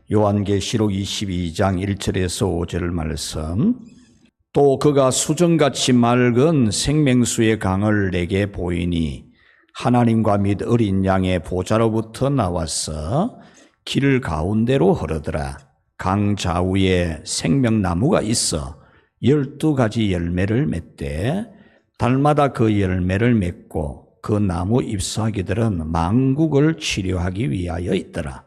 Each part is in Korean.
요한계시록 22장 1절에서 5절 말씀. 또 그가 수정같이 맑은 생명수의 강을 내게 보이니 하나님과 및 어린 양의 보좌로부터 나와서 길 가운데로 흐르더라. 강 좌우에 생명나무가 있어 12가지 열매를 맺되 달마다 그 열매를 맺고 그 나무 잎사귀들은 만국을 치료하기 위하여 있더라.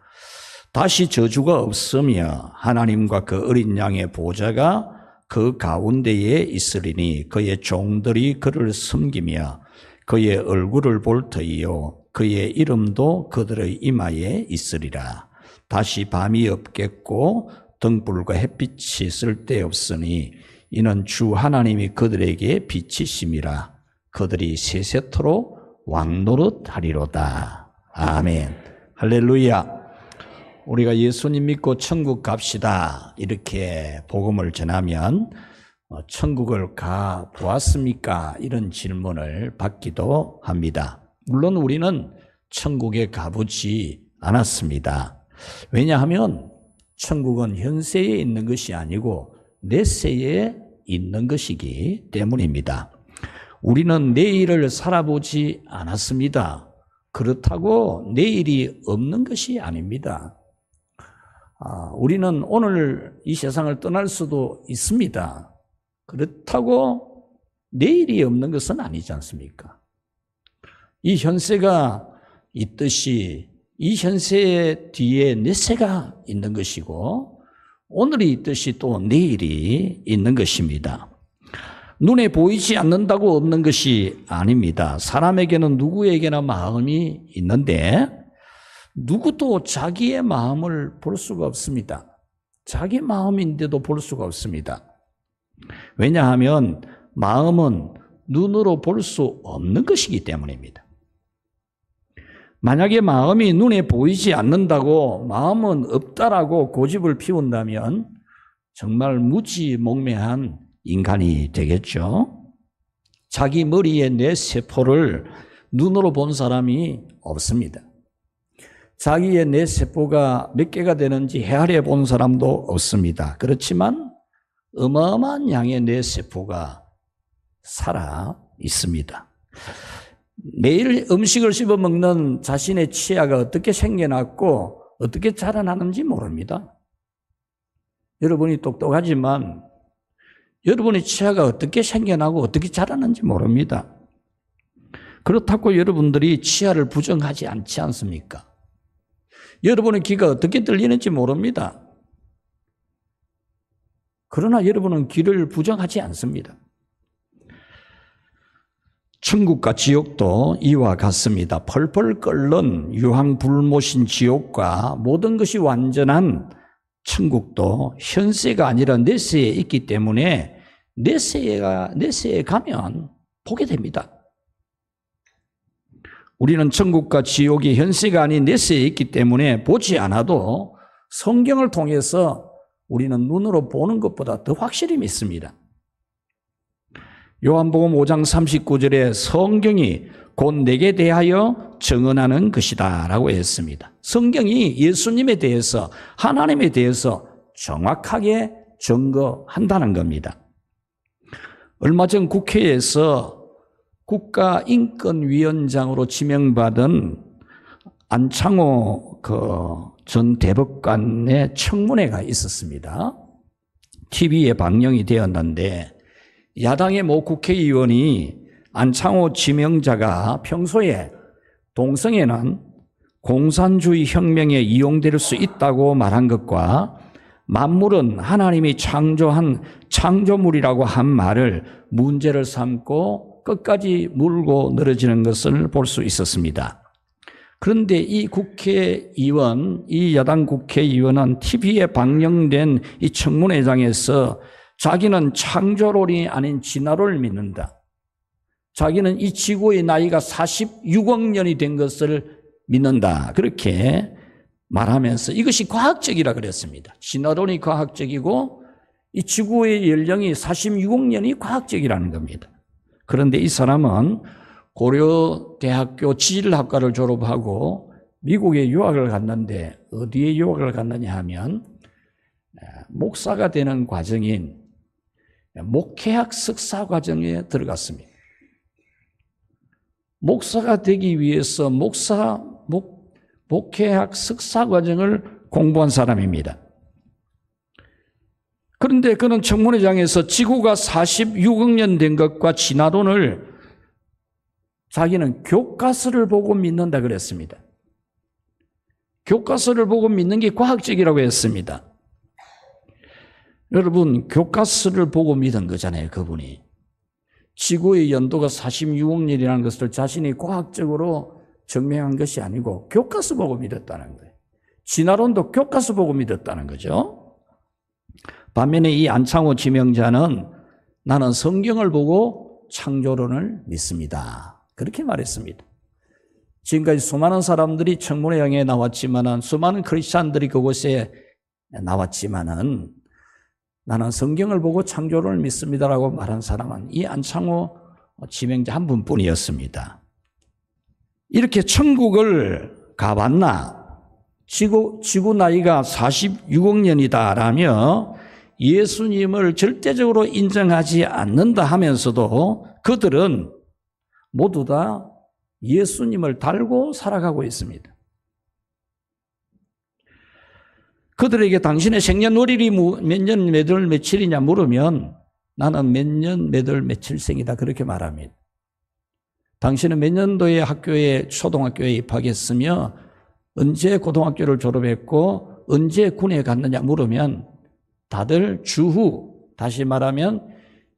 다시 저주가 없으며 하나님과 그 어린 양의 보좌가 그 가운데에 있으리니 그의 종들이 그를 섬기며 그의 얼굴을 볼 터이요 그의 이름도 그들의 이마에 있으리라. 다시 밤이 없겠고 등불과 햇빛이 쓸데없으니 이는 주 하나님이 그들에게 빛이심이라. 그들이 세세토록 왕노릇하리로다. 아멘. 할렐루야. 우리가 예수님 믿고 천국 갑시다 이렇게 복음을 전하면 천국을 가 보았습니까? 이런 질문을 받기도 합니다. 물론 우리는 천국에 가보지 않았습니다. 왜냐하면 천국은 현세에 있는 것이 아니고 내세에 있는 것이기 때문입니다. 우리는 내일을 살아보지 않았습니다. 그렇다고 내일이 없는 것이 아닙니다. 우리는 오늘 이 세상을 떠날 수도 있습니다. 그렇다고 내일이 없는 것은 아니지 않습니까? 이 현세가 있듯이 이 현세 뒤에 내세가 있는 것이고 오늘이 있듯이 또 내일이 있는 것입니다. 눈에 보이지 않는다고 없는 것이 아닙니다. 사람에게는 누구에게나 마음이 있는데 누구도 자기의 마음을 볼 수가 없습니다. 자기 마음인데도 볼 수가 없습니다. 왜냐하면 마음은 눈으로 볼 수 없는 것이기 때문입니다. 만약에 마음이 눈에 보이지 않는다고 마음은 없다라고 고집을 피운다면 정말 무지몽매한 인간이 되겠죠. 자기 머리의 뇌세포를 눈으로 본 사람이 없습니다. 자기의 뇌세포가 몇 개가 되는지 헤아려 본 사람도 없습니다. 그렇지만 어마어마한 양의 뇌세포가 살아 있습니다. 매일 음식을 씹어 먹는 자신의 치아가 어떻게 생겨났고 어떻게 자라나는지 모릅니다. 여러분이 똑똑하지만 여러분의 치아가 어떻게 생겨나고 어떻게 자라는지 모릅니다. 그렇다고 여러분들이 치아를 부정하지 않지 않습니까? 여러분의 귀가 어떻게 들리는지 모릅니다. 그러나 여러분은 귀를 부정하지 않습니다. 천국과 지옥도 이와 같습니다. 펄펄 끓는 유황불못인 지옥과 모든 것이 완전한 천국도 현세가 아니라 내세에 있기 때문에 내세에 가면 보게 됩니다. 우리는 천국과 지옥이 현세가 아닌 내세에 있기 때문에 보지 않아도 성경을 통해서 우리는 눈으로 보는 것보다 더 확실히 믿습니다. 요한복음 5장 39절에 성경이 곧 내게 대하여 증언하는 것이다 라고 했습니다. 성경이 예수님에 대해서 하나님에 대해서 정확하게 증거한다는 겁니다. 얼마 전 국회에서 국가인권위원장으로 지명받은 안창호 전 대법관의 청문회가 있었습니다. TV에 방영이 되었는데 야당의 모 국회의원이 안창호 지명자가 평소에 동성애는 공산주의 혁명에 이용될 수 있다고 말한 것과 만물은 하나님이 창조한 창조물이라고 한 말을 문제를 삼고 끝까지 물고 늘어지는 것을 볼 수 있었습니다. 그런데 이 야당 국회의원은 TV에 방영된 이 청문회장에서 자기는 창조론이 아닌 진화론을 믿는다. 자기는 이 지구의 나이가 46억 년이 된 것을 믿는다. 그렇게 말하면서 이것이 과학적이라 그랬습니다. 진화론이 과학적이고 이 지구의 연령이 46억 년이 과학적이라는 겁니다. 그런데 이 사람은 고려대학교 지질학과를 졸업하고 미국에 유학을 갔는데 어디에 유학을 갔느냐 하면 목사가 되는 과정인 목회학 석사 과정에 들어갔습니다. 목사가 되기 위해서 목회학 석사 과정을 공부한 사람입니다. 그런데 그는 청문회장에서 지구가 46억 년 된 것과 진화론을 자기는 교과서를 보고 믿는다 그랬습니다. 교과서를 보고 믿는 게 과학적이라고 했습니다. 여러분, 교과서를 보고 믿은 거잖아요, 그분이. 지구의 연도가 46억 년이라는 것을 자신이 과학적으로 증명한 것이 아니고 교과서 보고 믿었다는 거예요. 진화론도 교과서 보고 믿었다는 거죠. 반면에 이 안창호 지명자는 나는 성경을 보고 창조론을 믿습니다. 그렇게 말했습니다. 지금까지 수많은 사람들이 청문회장에 나왔지만은, 수많은 크리스찬들이 그곳에 나왔지만은, 나는 성경을 보고 창조론을 믿습니다라고 말한 사람은 이 안창호 지명자 한 분뿐이었습니다. 이렇게 천국을 가봤나? 지구 나이가 46억 년이다라며 예수님을 절대적으로 인정하지 않는다 하면서도 그들은 모두 다 예수님을 달고 살아가고 있습니다. 그들에게 당신의 생년월일이 몇 년, 몇 월, 며칠이냐 물으면 나는 몇 년, 몇 월, 며칠생이다 그렇게 말합니다. 당신은 몇 년도에 초등학교에 입학했으며 언제 고등학교를 졸업했고 언제 군에 갔느냐 물으면 다들 주후, 다시 말하면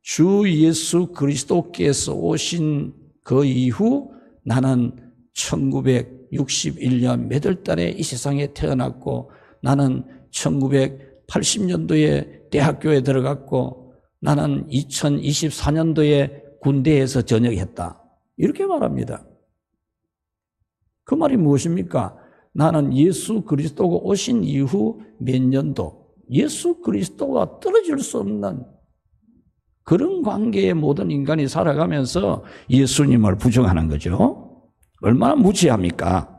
주 예수 그리스도께서 오신 그 이후 나는 1961년 몇 월 달에 이 세상에 태어났고 나는 1980년도에 대학교에 들어갔고 나는 2024년도에 군대에서 전역했다. 이렇게 말합니다. 그 말이 무엇입니까? 나는 예수 그리스도가 오신 이후 몇 년도 예수 그리스도와 떨어질 수 없는 그런 관계의 모든 인간이 살아가면서 예수님을 부정하는 거죠. 얼마나 무지합니까?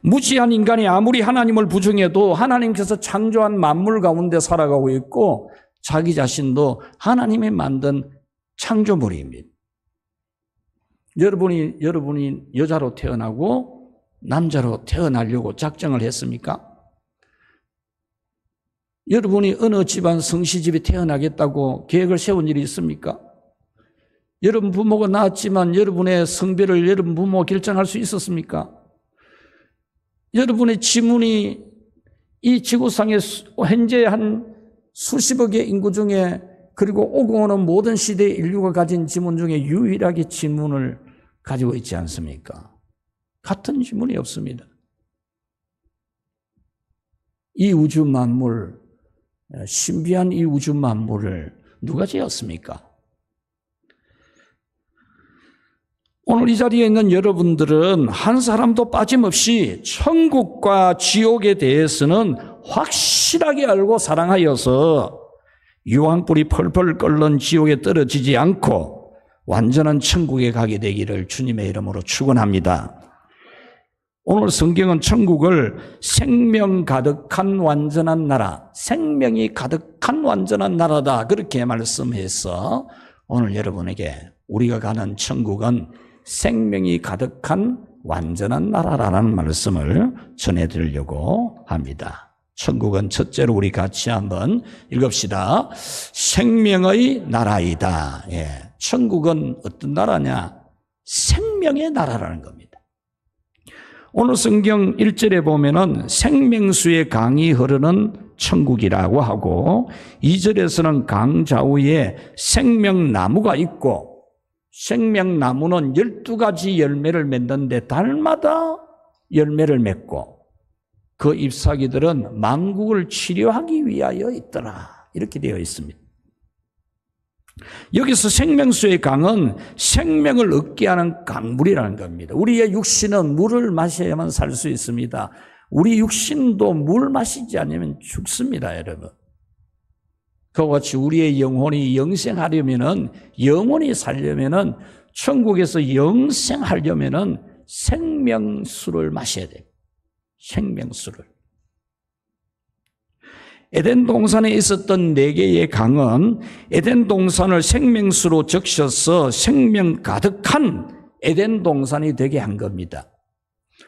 무지한 인간이 아무리 하나님을 부정해도 하나님께서 창조한 만물 가운데 살아가고 있고 자기 자신도 하나님이 만든 창조물입니다. 여러분이 여자로 태어나고 남자로 태어나려고 작정을 했습니까? 여러분이 어느 집안 성시집에 태어나겠다고 계획을 세운 일이 있습니까? 여러분 부모가 낳았지만 여러분의 성별을 여러분 부모가 결정할 수 있었습니까? 여러분의 지문이 이 지구상에 현재 한 수십억의 인구 중에 그리고 오고 오는 모든 시대의 인류가 가진 지문 중에 유일하게 지문을 가지고 있지 않습니까? 같은 지문이 없습니다. 이 우주 만물, 신비한 이 우주 만물을 누가 지었습니까? 오늘 이 자리에 있는 여러분들은 한 사람도 빠짐없이 천국과 지옥에 대해서는 확실하게 알고 사랑하여서 유황불이 펄펄 끓는 지옥에 떨어지지 않고 완전한 천국에 가게 되기를 주님의 이름으로 축원합니다. 오늘 성경은 천국을 생명 가득한 완전한 나라, 생명이 가득한 완전한 나라다 그렇게 말씀해서 오늘 여러분에게 우리가 가는 천국은 생명이 가득한 완전한 나라라는 말씀을 전해드리려고 합니다. 천국은 첫째로 우리 같이 한번 읽읍시다. 생명의 나라이다. 천국은 어떤 나라냐? 생명의 나라라는 겁니다. 오늘 성경 1절에 보면은 생명수의 강이 흐르는 천국이라고 하고 2절에서는 강 좌우에 생명나무가 있고 생명나무는 12가지 열매를 맺는데 달마다 열매를 맺고 그 잎사귀들은 만국을 치료하기 위하여 있더라. 이렇게 되어 있습니다. 여기서 생명수의 강은 생명을 얻게 하는 강물이라는 겁니다. 우리의 육신은 물을 마셔야만 살 수 있습니다. 우리 육신도 물 마시지 않으면 죽습니다, 여러분. 그와 같이 우리의 영혼이 영생하려면은, 영혼이 살려면은, 천국에서 영생하려면은 생명수를 마셔야 돼요. 생명수를. 에덴 동산에 있었던 4개의 강은 에덴 동산을 생명수로 적셔서 생명 가득한 에덴 동산이 되게 한 겁니다.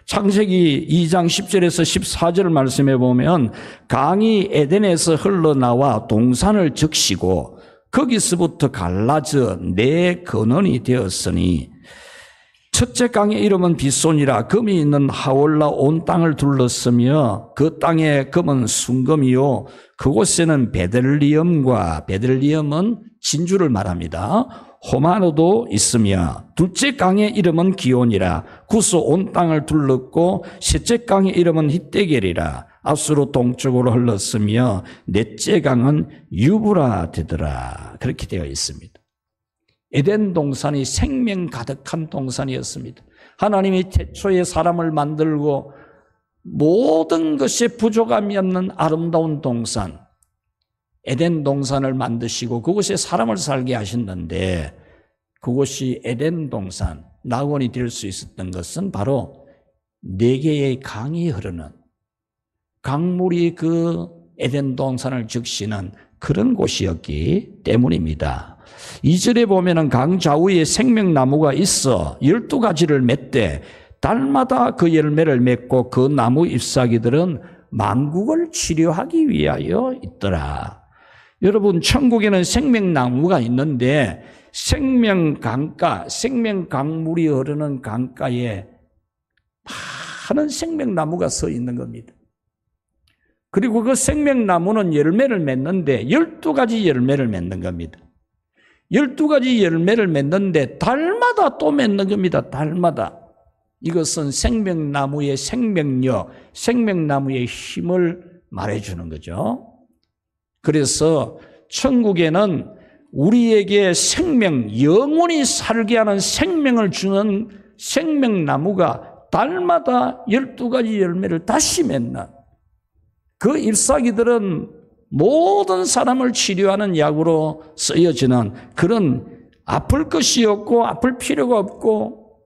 창세기 2장 10절에서 14절 말씀해 보면 강이 에덴에서 흘러나와 동산을 적시고 거기서부터 갈라져 4근원이 되었으니 첫째 강의 이름은 빗손이라 금이 있는 하올라 온 땅을 둘렀으며 그 땅의 금은 순금이요 그곳에는 베들리엄과 베들리엄은 진주를 말합니다. 호마노도 있으며 둘째 강의 이름은 기온이라 구스 온 땅을 둘렀고 셋째 강의 이름은 히데겔이라 앞수로 동쪽으로 흘렀으며 넷째 강은 유브라데더라. 그렇게 되어 있습니다. 에덴 동산이 생명 가득한 동산이었습니다. 하나님이 태초에 사람을 만들고 모든 것에 부족함이 없는 아름다운 동산, 에덴 동산을 만드시고 그곳에 사람을 살게 하셨는데 그곳이 에덴 동산, 낙원이 될 수 있었던 것은 바로 4개의 강이 흐르는 강물이 그 에덴 동산을 적시는 그런 곳이었기 때문입니다. 2절에 보면은 강 좌우에 생명나무가 있어 12가지를 맺되 달마다 그 열매를 맺고 그 나무 잎사귀들은 만국을 치료하기 위하여 있더라. 여러분, 천국에는 생명나무가 있는데 생명강가, 생명강물이 흐르는 강가에 많은 생명나무가 서 있는 겁니다. 그리고 그 생명나무는 열매를 맺는데 12가지 열매를 맺는 겁니다. 12가지 열매를 맺는데 달마다 또 맺는 겁니다. 달마다. 이것은 생명나무의 생명력, 생명나무의 힘을 말해주는 거죠. 그래서 천국에는 우리에게 생명, 영원히 살게 하는 생명을 주는 생명나무가 달마다 12가지 열매를 다시 맺는 그 잎사귀들은 모든 사람을 치료하는 약으로 쓰여지는 그런 아플 것이 없고 아플 필요가 없고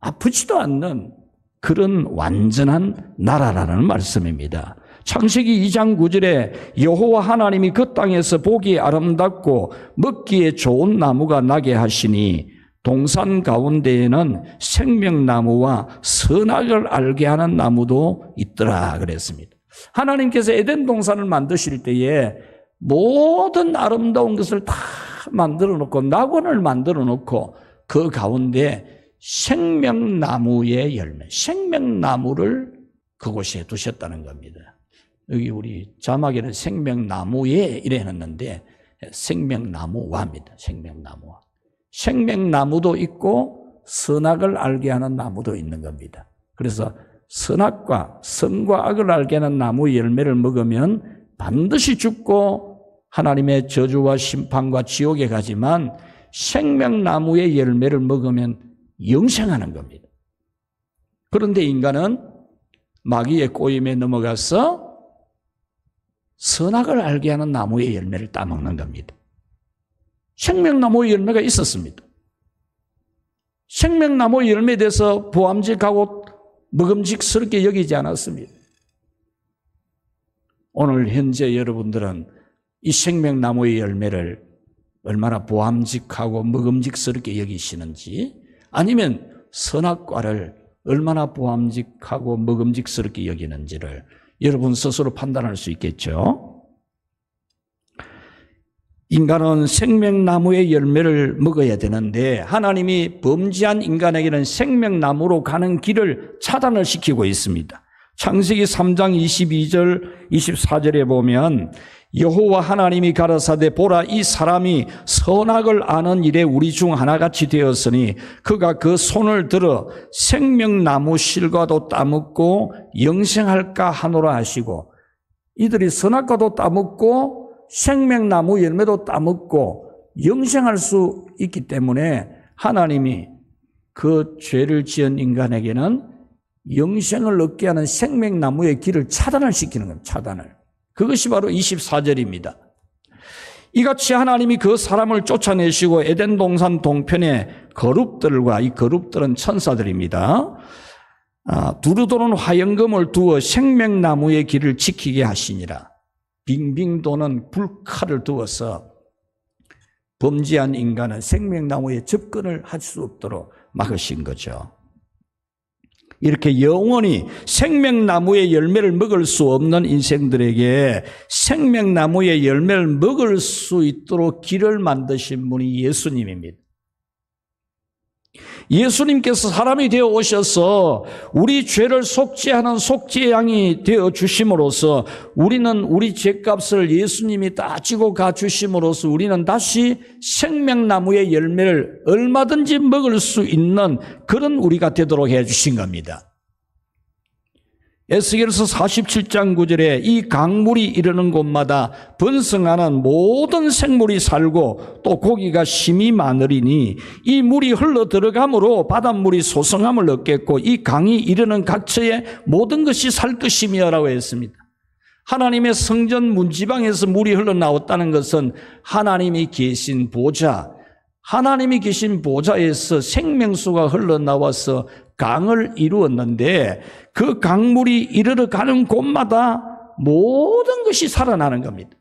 아프지도 않는 그런 완전한 나라라는 말씀입니다. 창세기 2장 9절에 여호와 하나님이 그 땅에서 보기에 아름답고 먹기에 좋은 나무가 나게 하시니 동산 가운데에는 생명나무와 선악을 알게 하는 나무도 있더라 그랬습니다. 하나님께서 에덴 동산을 만드실 때에 모든 아름다운 것을 다 만들어 놓고 낙원을 만들어 놓고 그 가운데 생명나무의 열매, 생명나무를 그곳에 두셨다는 겁니다. 여기 우리 자막에는 생명나무에 이래 해놨는데 생명나무와입니다. 생명나무와. 생명나무도 있고 선악을 알게 하는 나무도 있는 겁니다. 그래서 선악과 선과 악을 알게 하는 나무의 열매를 먹으면 반드시 죽고 하나님의 저주와 심판과 지옥에 가지만 생명나무의 열매를 먹으면 영생하는 겁니다. 그런데 인간은 마귀의 꼬임에 넘어가서 선악을 알게 하는 나무의 열매를 따먹는 겁니다. 생명나무의 열매가 있었습니다. 생명나무의 열매에 대해서 보암직하고 먹음직스럽게 여기지 않았습니다. 오늘 현재 여러분들은 이 생명나무의 열매를 얼마나 보암직하고 먹음직스럽게 여기시는지 아니면 선악과를 얼마나 보암직하고 먹음직스럽게 여기는지를 여러분 스스로 판단할 수 있겠죠. 인간은 생명나무의 열매를 먹어야 되는데 하나님이 범죄한 인간에게는 생명나무로 가는 길을 차단을 시키고 있습니다. 창세기 3장 22절 24절에 보면 여호와 하나님이 가라사대 보라 이 사람이 선악을 아는 일에 우리 중 하나같이 되었으니 그가 그 손을 들어 생명나무 실과도 따먹고 영생할까 하노라 하시고 이들이 선악과도 따먹고 생명나무 열매도 따먹고 영생할 수 있기 때문에 하나님이 그 죄를 지은 인간에게는 영생을 얻게 하는 생명나무의 길을 차단을 시키는 겁니다. 차단을. 그것이 바로 24절입니다. 이같이 하나님이 그 사람을 쫓아내시고 에덴 동산 동편에 거룹들과 이 거룹들은 천사들입니다. 그 천사들과 이 천사들은 하나님의 그 사람을 쫓아내시고 에덴 동산 동편에 거룹들과 이 거룹들은 천사들입니다. 그 사람을 쫓아내시고 에덴 동산 동편에 거룹들과 이 거룹들은 천사들입니다. 그 사람을 쫓아내시고 에덴 동산 동편에 거룹들과 이 거룹들은 천사들입니다. 두루 도는 화영금을 두어 생명나무의 길을 지키게 하시니라. 빙빙 도는 불칼을 두어서 범죄한 인간은 생명나무에 접근을 할 수 없도록 막으신 거죠. 이렇게 영원히 생명나무의 열매를 먹을 수 없는 인생들에게 생명나무의 열매를 먹을 수 있도록 길을 만드신 분이 예수님입니다. 예수님께서 사람이 되어 오셔서 우리 죄를 속죄하는 속죄의 양이 되어 주심으로써 우리는 우리 죄값을 예수님이 다 지고 가 주심으로써 우리는 다시 생명나무의 열매를 얼마든지 먹을 수 있는 그런 우리가 되도록 해 주신 겁니다. 에스겔서 47장 9절에 이 강물이 이르는 곳마다 번성하는 모든 생물이 살고 또 고기가 심히 많으리니 이 물이 흘러 들어감으로 바닷물이 소성함을 얻겠고 이 강이 이르는 각처에 모든 것이 살 것이며라고 했습니다. 하나님의 성전 문지방에서 물이 흘러나왔다는 것은 하나님이 계신 보좌, 하나님이 계신 보좌에서 생명수가 흘러나와서 강을 이루었는데 그 강물이 이르러 가는 곳마다 모든 것이 살아나는 겁니다.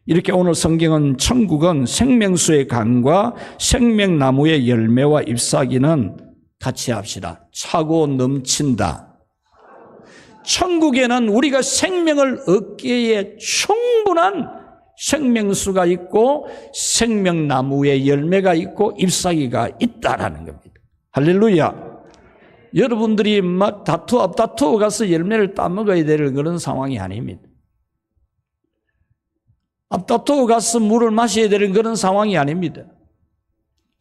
이렇게 오늘 성경은 천국은 생명수의 강과 생명나무의 열매와 잎사귀는 같이 합시다. 차고 넘친다. 천국에는 우리가 생명을 얻기에 충분한 생명수가 있고 생명나무의 열매가 있고 잎사귀가 있다라는 겁니다. 할렐루야. 여러분들이 막 다투어 가서 열매를 따먹어야 될 그런 상황이 아닙니다. 앞다투어 가서 물을 마셔야 되는 그런 상황이 아닙니다.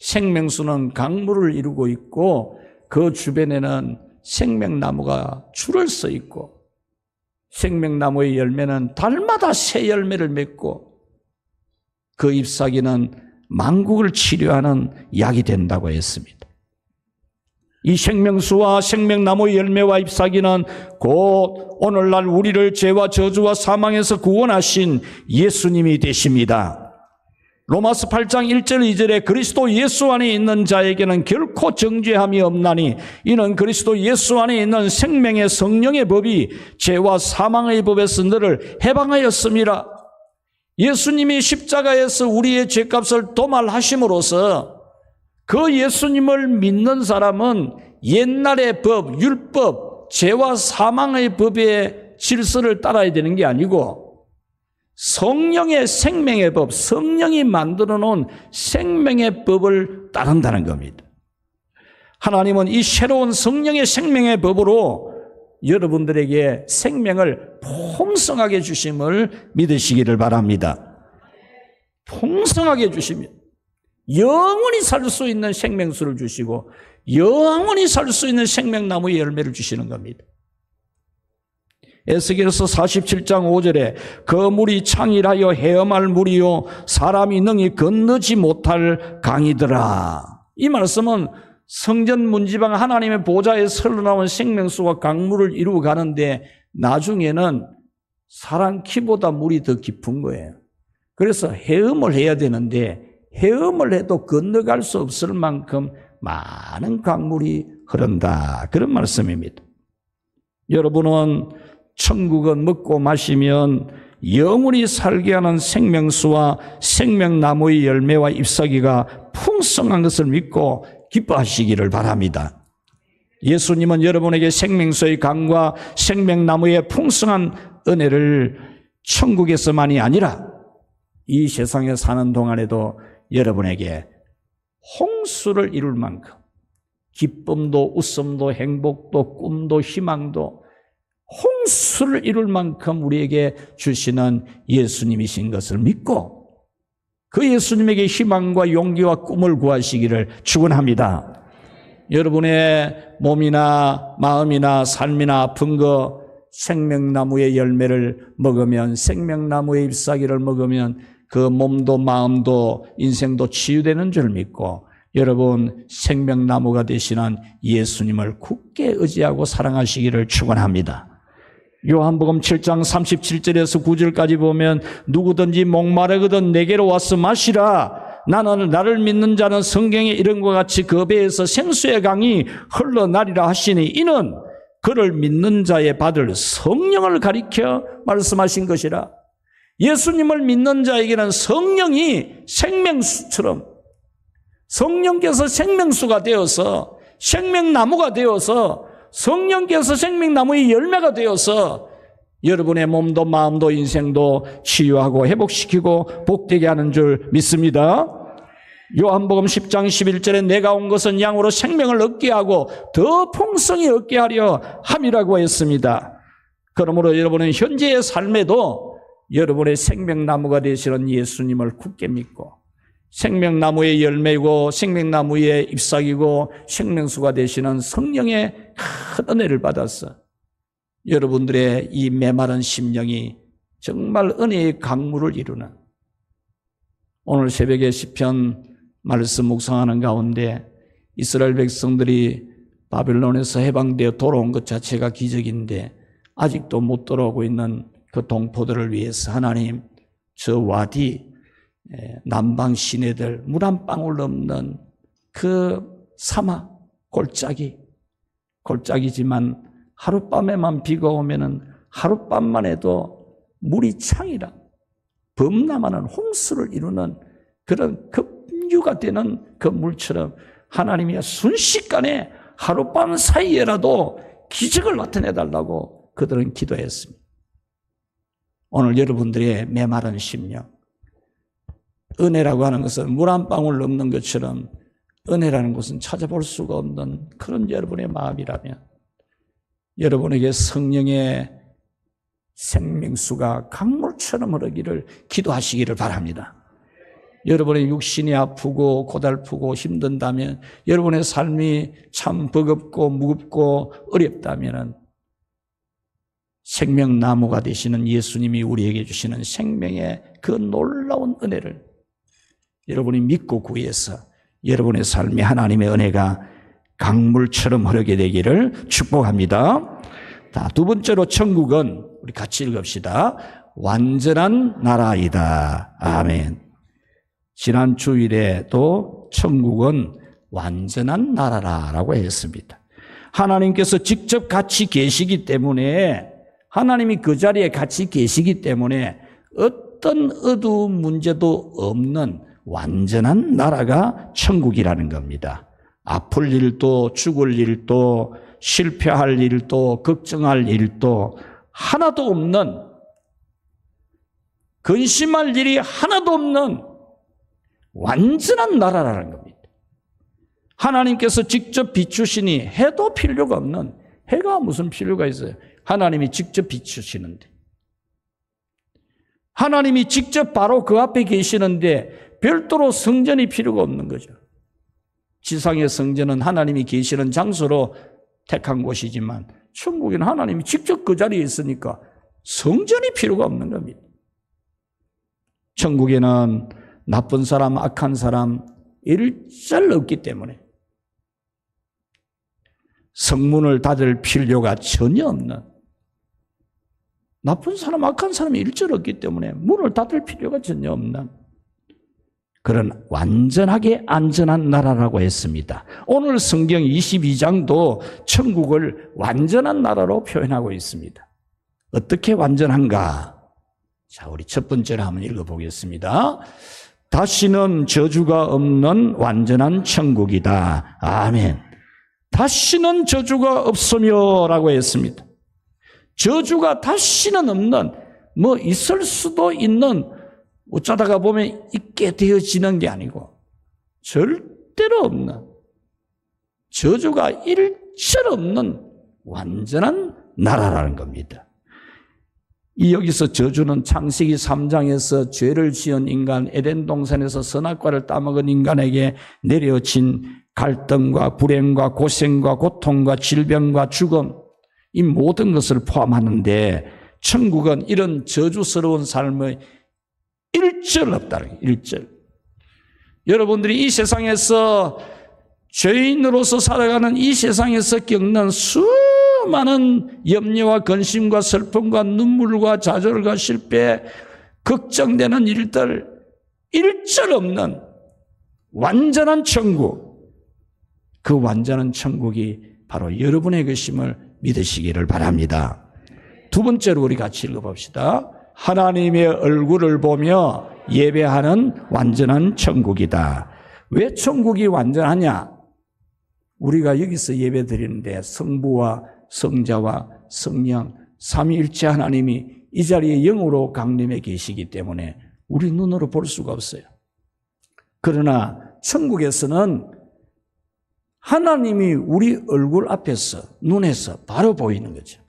생명수는 강물을 이루고 있고 그 주변에는 생명나무가 줄을 서 있고 생명나무의 열매는 달마다 새 열매를 맺고 그 잎사귀는 만국을 치료하는 약이 된다고 했습니다. 이 생명수와 생명나무의 열매와 잎사귀는 곧 오늘날 우리를 죄와 저주와 사망에서 구원하신 예수님이 되십니다. 로마서 8장 1절 2절에 그리스도 예수 안에 있는 자에게는 결코 정죄함이 없나니 이는 그리스도 예수 안에 있는 생명의 성령의 법이 죄와 사망의 법에서 너를 해방하였음이라. 예수님이 십자가에서 우리의 죄값을 도말하심으로써 그 예수님을 믿는 사람은 옛날의 법, 율법, 죄와 사망의 법의 질서를 따라야 되는 게 아니고 성령의 생명의 법, 성령이 만들어 놓은 생명의 법을 따른다는 겁니다. 하나님은 이 새로운 성령의 생명의 법으로 여러분들에게 생명을 풍성하게 주심을 믿으시기를 바랍니다. 풍성하게 주시면 영원히 살 수 있는 생명수를 주시고 영원히 살 수 있는 생명나무의 열매를 주시는 겁니다. 에스겔서 47장 5절에 그 물이 창이라여 헤엄할 물이요 사람이 능히 건너지 못할 강이더라. 이 말씀은 성전 문지방 하나님의 보좌에서 흘러나온 생명수와 강물을 이루어 가는데 나중에는 사람 키보다 물이 더 깊은 거예요. 그래서 헤엄을 해야 되는데 헤엄을 해도 건너갈 수 없을 만큼 많은 강물이 흐른다. 그런 말씀입니다. 여러분은 천국은 먹고 마시면 영원히 살게 하는 생명수와 생명나무의 열매와 잎사귀가 풍성한 것을 믿고 기뻐하시기를 바랍니다. 예수님은 여러분에게 생명수의 강과 생명나무의 풍성한 은혜를 천국에서만이 아니라 이 세상에 사는 동안에도 여러분에게 홍수를 이룰 만큼 기쁨도 웃음도 행복도 꿈도 희망도 홍수를 이룰 만큼 우리에게 주시는 예수님이신 것을 믿고 그 예수님에게 희망과 용기와 꿈을 구하시기를 축원합니다. 여러분의 몸이나 마음이나 삶이나 아픈 거 생명나무의 열매를 먹으면 생명나무의 잎사귀를 먹으면 그 몸도 마음도 인생도 치유되는 줄 믿고 여러분 생명나무가 되시는 예수님을 굳게 의지하고 사랑하시기를 축원합니다. 요한복음 7장 37절에서 9절까지 보면 누구든지 목마르거든 내게로 와서 마시라. 나를 믿는 자는 성경에 이런 것 같이 그 배에서 생수의 강이 흘러나리라 하시니 이는 그를 믿는 자에 받을 성령을 가리켜 말씀하신 것이라. 예수님을 믿는 자에게는 성령이 생명수처럼, 성령께서 생명수가 되어서, 생명나무가 되어서, 성령께서 생명나무의 열매가 되어서 여러분의 몸도 마음도 인생도 치유하고 회복시키고 복되게 하는 줄 믿습니다. 요한복음 10장 11절에 내가 온 것은 양으로 생명을 얻게 하고 더 풍성히 얻게 하려 함이라고 했습니다. 그러므로 여러분은 현재의 삶에도 여러분의 생명나무가 되시는 예수님을 굳게 믿고 생명나무의 열매이고 생명나무의 잎사귀고 생명수가 되시는 성령의 큰 은혜를 받아서 여러분들의 이 메마른 심령이 정말 은혜의 강물을 이루는, 오늘 새벽에 시편 말씀 묵상하는 가운데 이스라엘 백성들이 바벨론에서 해방되어 돌아온 것 자체가 기적인데 아직도 못 돌아오고 있는 그 동포들을 위해서 하나님 저 와디 남방 시내들 물 한 방울 없는 그 사막 골짜기지만 하룻밤에만 비가 오면은 하룻밤만 해도 물이 창이라 범람하는 홍수를 이루는 그런 급류가 되는 그 물처럼 하나님이 순식간에 하룻밤 사이에라도 기적을 나타내달라고 그들은 기도했습니다. 오늘 여러분들의 메마른 심령, 은혜라고 하는 것은 물 한 방울 없는 것처럼 은혜라는 것은 찾아볼 수가 없는 그런 여러분의 마음이라면 여러분에게 성령의 생명수가 강물처럼 흐르기를 기도하시기를 바랍니다. 여러분의 육신이 아프고 고달프고 힘든다면, 여러분의 삶이 참 버겁고 무겁고 어렵다면 생명나무가 되시는 예수님이 우리에게 주시는 생명의 그 놀라운 은혜를 여러분이 믿고 구해서 여러분의 삶에 하나님의 은혜가 강물처럼 흐르게 되기를 축복합니다. 자, 두 번째로 천국은 우리 같이 읽읍시다. 완전한 나라이다. 아멘. 지난 주일에도 천국은 완전한 나라라고 했습니다. 하나님께서 직접 같이 계시기 때문에, 하나님이 그 자리에 같이 계시기 때문에 어떤 어두운 문제도 없는 완전한 나라가 천국이라는 겁니다. 아플 일도 죽을 일도 실패할 일도 걱정할 일도 하나도 없는, 근심할 일이 하나도 없는 완전한 나라라는 겁니다. 하나님께서 직접 비추시니 해도 필요가 없는, 해가 무슨 필요가 있어요? 하나님이 직접 비추시는데, 하나님이 직접 바로 그 앞에 계시는데 별도로 성전이 필요가 없는 거죠. 지상의 성전은 하나님이 계시는 장소로 택한 곳이지만 천국에는 하나님이 직접 그 자리에 있으니까 성전이 필요가 없는 겁니다. 천국에는 나쁜 사람, 악한 사람 일절 없기 때문에 성문을 닫을 필요가 전혀 없는, 나쁜 사람, 악한 사람이 일절 없기 때문에 문을 닫을 필요가 전혀 없는 그런 완전하게 안전한 나라라고 했습니다. 오늘 성경 22장도 천국을 완전한 나라로 표현하고 있습니다. 어떻게 완전한가? 자, 우리 첫 번째로 한번 읽어보겠습니다. 다시는 저주가 없는 완전한 천국이다. 아멘. 다시는 저주가 없으며 라고 했습니다. 저주가 다시는 없는, 뭐 있을 수도 있는, 어쩌다가 보면 있게 되어지는 게 아니고 절대로 없는, 저주가 일절 없는 완전한 나라라는 겁니다. 이 여기서 저주는 창세기 3장에서 죄를 지은 인간, 에덴 동산에서 선악과를 따먹은 인간에게 내려진 갈등과 불행과 고생과 고통과 질병과 죽음, 이 모든 것을 포함하는데 천국은 이런 저주스러운 삶의 일절 없다는 거예요. 일절. 여러분들이 이 세상에서 죄인으로서 살아가는 이 세상에서 겪는 수많은 염려와 근심과 슬픔과 눈물과 좌절과 실패, 걱정되는 일들, 일절 없는 완전한 천국, 그 완전한 천국이 바로 여러분의 것임을 믿으시기를 바랍니다. 두 번째로 우리 같이 읽어봅시다. 하나님의 얼굴을 보며 예배하는 완전한 천국이다. 왜 천국이 완전하냐? 우리가 여기서 예배 드리는데 성부와 성자와 성령 삼위일체 하나님이 이 자리에 영으로 강림해 계시기 때문에 우리 눈으로 볼 수가 없어요. 그러나 천국에서는 하나님이 우리 얼굴 앞에서 눈에서 바로 보이는 거죠.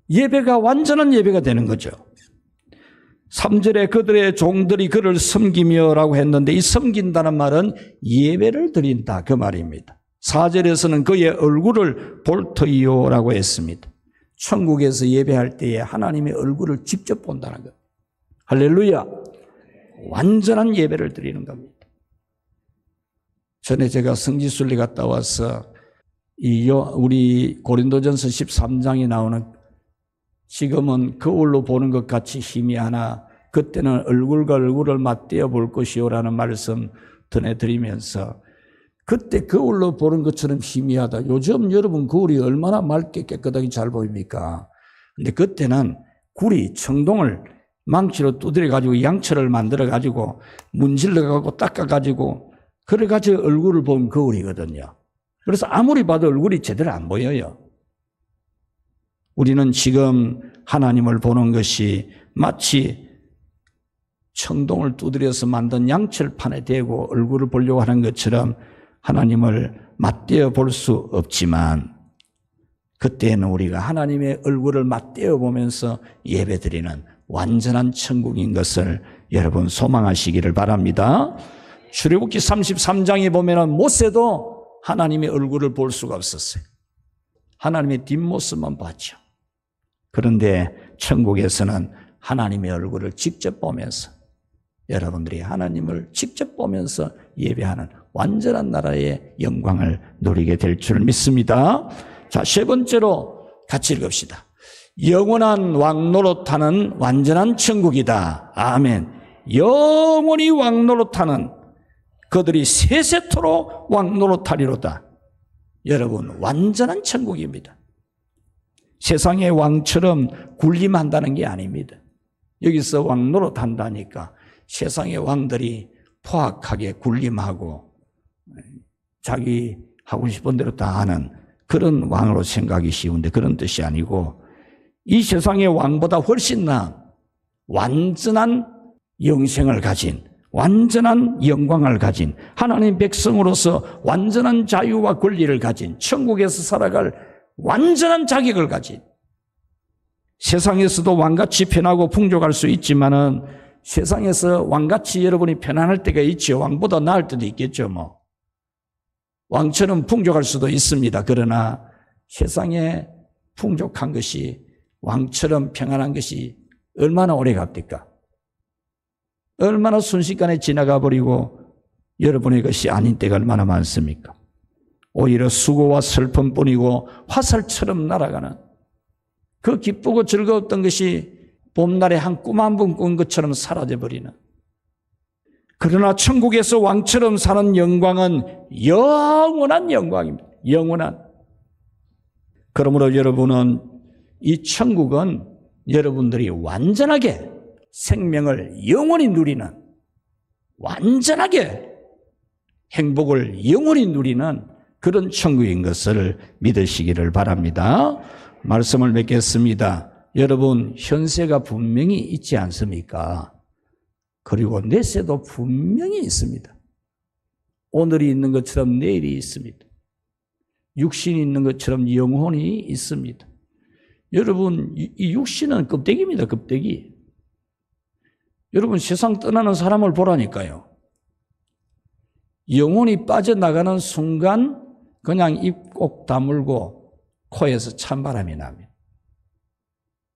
예배가 완전한 예배가 되는 거죠. 3절에 그들의 종들이 그를 섬기며라고 했는데 이 섬긴다는 말은 예배를 드린다 그 말입니다. 4절에서는 그의 얼굴을 볼 터이요라고 했습니다. 천국에서 예배할 때에 하나님의 얼굴을 직접 본다는 것. 할렐루야. 완전한 예배를 드리는 겁니다. 전에 제가 성지순례 갔다 와서 우리 고린도전서 13장에 나오는 지금은 거울로 보는 것 같이 희미하나 그때는 얼굴과 얼굴을 맞대어 볼 것이요라는 말씀 전해드리면서 그때 거울로 보는 것처럼 희미하다. 요즘 여러분 거울이 얼마나 맑게 깨끗하게 잘 보입니까? 근데 그때는 굴이 청동을 망치로 두드려가지고 양철을 만들어가지고 문질러가지고 닦아가지고 그래가지고 얼굴을 본 거울이거든요. 그래서 아무리 봐도 얼굴이 제대로 안 보여요. 우리는 지금 하나님을 보는 것이 마치 청동을 두드려서 만든 양철판에 대고 얼굴을 보려고 하는 것처럼 하나님을 맞대어 볼 수 없지만 그때는 우리가 하나님의 얼굴을 맞대어 보면서 예배드리는 완전한 천국인 것을 여러분 소망하시기를 바랍니다. 출애굽기 33장에 보면 모세도 하나님의 얼굴을 볼 수가 없었어요. 하나님의 뒷모습만 봤죠. 그런데 천국에서는 하나님의 얼굴을 직접 보면서 여러분들이 하나님을 직접 보면서 예배하는 완전한 나라의 영광을 누리게 될 줄 믿습니다. 자, 세 번째로 같이 읽읍시다. 영원한 왕노릇하는 완전한 천국이다. 아멘. 영원히 왕노릇하는 그들이 세세토록 왕노릇하리로다. 여러분, 완전한 천국입니다. 세상의 왕처럼 군림한다는 게 아닙니다. 여기서 왕노릇한다니까 세상의 왕들이 포악하게 군림하고 자기 하고 싶은 대로 다 하는 그런 왕으로 생각이 쉬운데 그런 뜻이 아니고 이 세상의 왕보다 훨씬 나은 완전한 영생을 가진 완전한 영광을 가진 하나님 백성으로서 완전한 자유와 권리를 가진 천국에서 살아갈 완전한 자격을 가진 세상에서도 왕같이 편하고 풍족할 수 있지만은 세상에서 왕같이 여러분이 편안할 때가 있죠. 왕보다 나을 때도 있겠죠. 뭐 왕처럼 풍족할 수도 있습니다. 그러나 세상에 풍족한 것이 왕처럼 평안한 것이 얼마나 오래 갑니까? 얼마나 순식간에 지나가 버리고 여러분의 것이 아닌 때가 얼마나 많습니까? 오히려 수고와 슬픔뿐이고 화살처럼 날아가는 그 기쁘고 즐거웠던 것이 봄날에 한 꿈 한 번 꾼 것처럼 사라져버리는 그러나 천국에서 왕처럼 사는 영광은 영원한 영광입니다. 영원한. 그러므로 여러분은 이 천국은 여러분들이 완전하게 생명을 영원히 누리는 완전하게 행복을 영원히 누리는 그런 천국인 것을 믿으시기를 바랍니다. 말씀을 맺겠습니다. 여러분 현세가 분명히 있지 않습니까? 그리고 내세도 분명히 있습니다. 오늘이 있는 것처럼 내일이 있습니다. 육신이 있는 것처럼 영혼이 있습니다. 여러분 이 육신은 껍데기입니다. 껍데기. 여러분 세상 떠나는 사람을 보라니까요. 영혼이 빠져나가는 순간 그냥 입 꼭 다물고 코에서 찬바람이 납니다.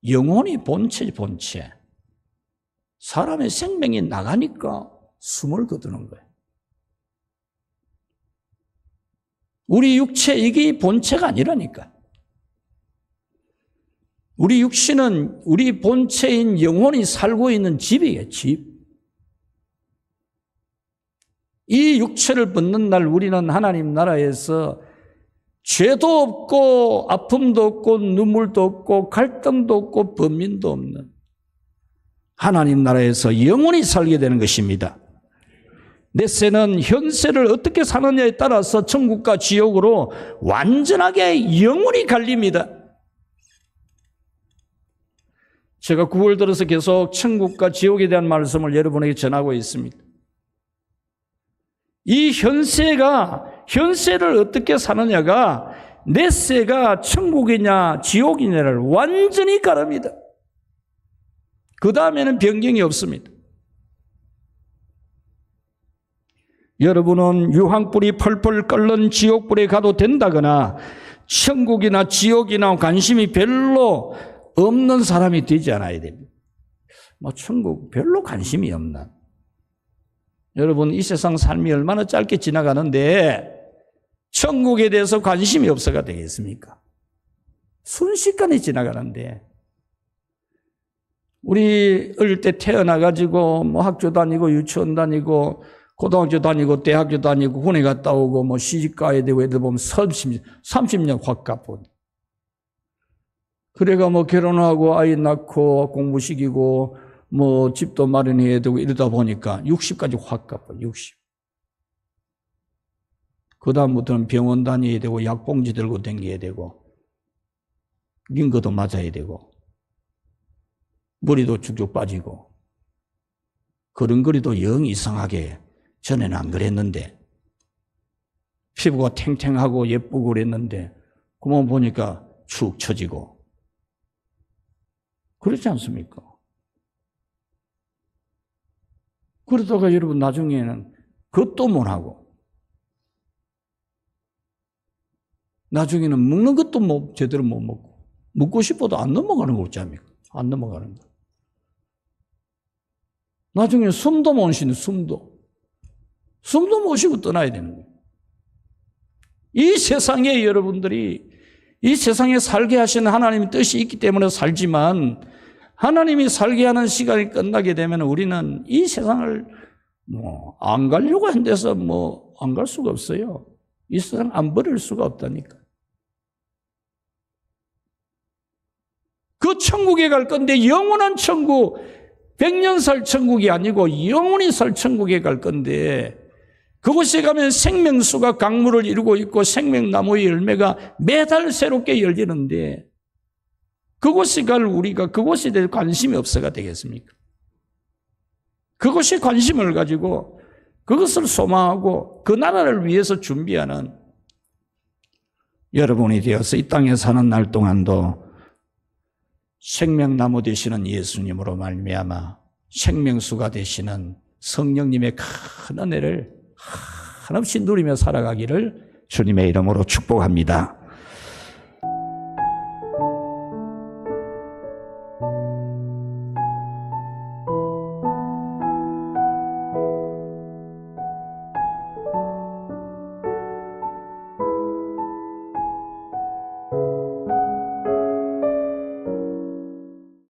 영혼이 본체지 본체. 사람의 생명이 나가니까 숨을 거두는 거예요. 우리 육체 이게 본체가 아니라니까. 우리 육신은 우리 본체인 영혼이 살고 있는 집이에요. 집. 이 육체를 벗는 날 우리는 하나님 나라에서 죄도 없고 아픔도 없고 눈물도 없고 갈등도 없고 번민도 없는 하나님 나라에서 영원히 살게 되는 것입니다. 넷째는 현세를 어떻게 사느냐에 따라서 천국과 지옥으로 완전하게 영원히 갈립니다. 제가 9월 들어서 계속 천국과 지옥에 대한 말씀을 여러분에게 전하고 있습니다. 이 현세를 어떻게 사느냐가 넷세가 천국이냐 지옥이냐를 완전히 가릅니다. 그 다음에는 변경이 없습니다. 여러분은 유황불이 펄펄 끓는 지옥불에 가도 된다거나 천국이나 지옥이나 관심이 별로 없는 사람이 되지 않아야 됩니다. 천국 별로 관심이 없나. 여러분 이 세상 삶이 얼마나 짧게 지나가는데 천국에 대해서 관심이 없어가 되겠습니까? 순식간에 지나가는데 우리 어릴 때 태어나가지고 학교 다니고 유치원 다니고 고등학교 다니고 대학교 다니고 군에 갔다 오고 시집 가야 되고 애들 보면 30년 확 가버려. 그래가 결혼하고 아이 낳고 공부시키고 집도 마련해야 되고 이러다 보니까 60까지 확 가버려. 60. 그 다음부터는 병원 다녀야 되고 약봉지 들고 다녀야 되고 링거도 맞아야 되고 머리도 쭉쭉 빠지고 걸음걸이도 영 이상하게 전에는 안 그랬는데 피부가 탱탱하고 예쁘고 그랬는데 그만 보니까 축 처지고 그렇지 않습니까? 그러다가 여러분 나중에는 그것도 못하고 나중에는 먹는 것도 제대로 못 먹고 먹고 싶어도 안 넘어가는 거 없지 않습니까? 안 넘어가는 거. 나중에 숨도 못 쉬는 숨도 못 쉬고 떠나야 되는 거예요. 이 세상에 여러분들이 이 세상에 살게 하시는 하나님의 뜻이 있기 때문에 살지만 하나님이 살게 하는 시간이 끝나게 되면 우리는 이 세상을 안 가려고 한 데서 안 갈 수가 없어요. 이 세상 안 버릴 수가 없다니까. 그 천국에 갈 건데 영원한 천국, 100년 살 천국이 아니고 영원히 살 천국에 갈 건데 그곳에 가면 생명수가 강물을 이루고 있고 생명나무의 열매가 매달 새롭게 열리는데 그곳에 갈 우리가 그곳에 대해 관심이 없어가 되겠습니까? 그것에 관심을 가지고 그것을 소망하고 그 나라를 위해서 준비하는 여러분이 되어서 이 땅에 사는 날 동안도 생명나무 되시는 예수님으로 말미암아 생명수가 되시는 성령님의 큰 은혜를 한없이 누리며 살아가기를 주님의 이름으로 축복합니다.